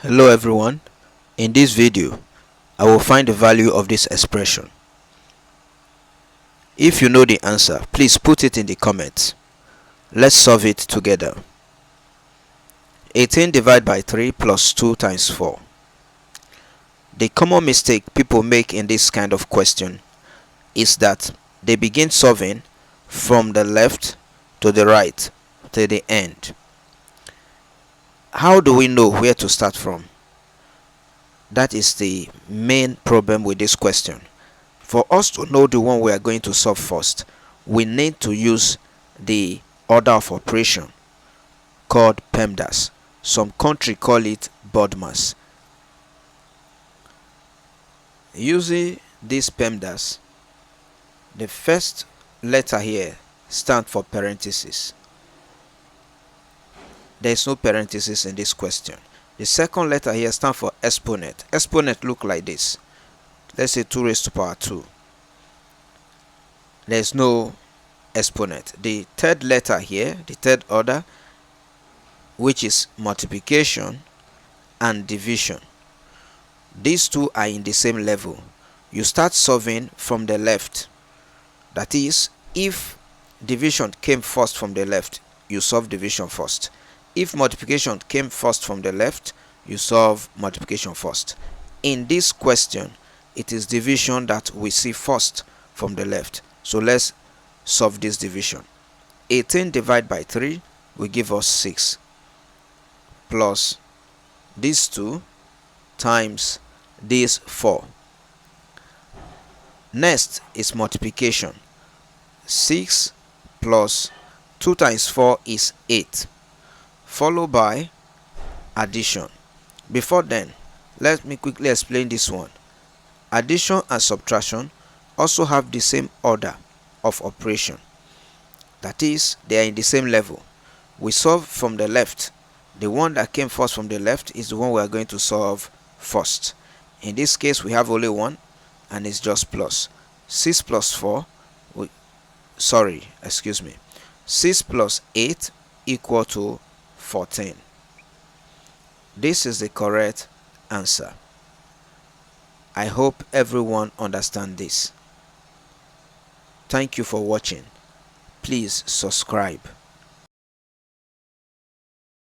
Hello everyone, in this video I will find the value of this expression. If you know the answer, please put it in the comments. Let's solve it together. 18 divided by 3 plus 2 times 4. The common mistake people make in this kind of question is that they begin solving from the left to the right to the end. How do we know where to start from? That is the main problem with this question. For us to know the one we are going to solve first, we need to use the order of operation called PEMDAS. Some country call it BODMAS. Using this PEMDAS, the first letter here stands for parenthesis. There is no parenthesis in this question. The second letter here stands for exponent. Exponent look like this. Let's say 2 raised to power 2. There is no exponent. The third letter here, the third order, which is multiplication and division. These two are in the same level. You start solving from the left. That is, if division came first from the left, you solve division first. If multiplication came first from the left, you solve multiplication first. In this question, it is division that we see first from the left. So let's solve this division. 18 divided by 3 will give us 6 plus these 2 times this 4. Next is multiplication. 6 plus 2 times 4 is 8. Followed by addition. Before then, let me quickly explain this one. Addition and subtraction also have the same order of operation. That is, they are in the same level. We solve from the left. The one that came first from the left is the one we are going to solve first. In this case, we have only one, and it's just plus. 6 plus 4, 6 plus 8 equal to 14. This is the correct answer. I hope everyone understands this. Thank you for watching. Please subscribe.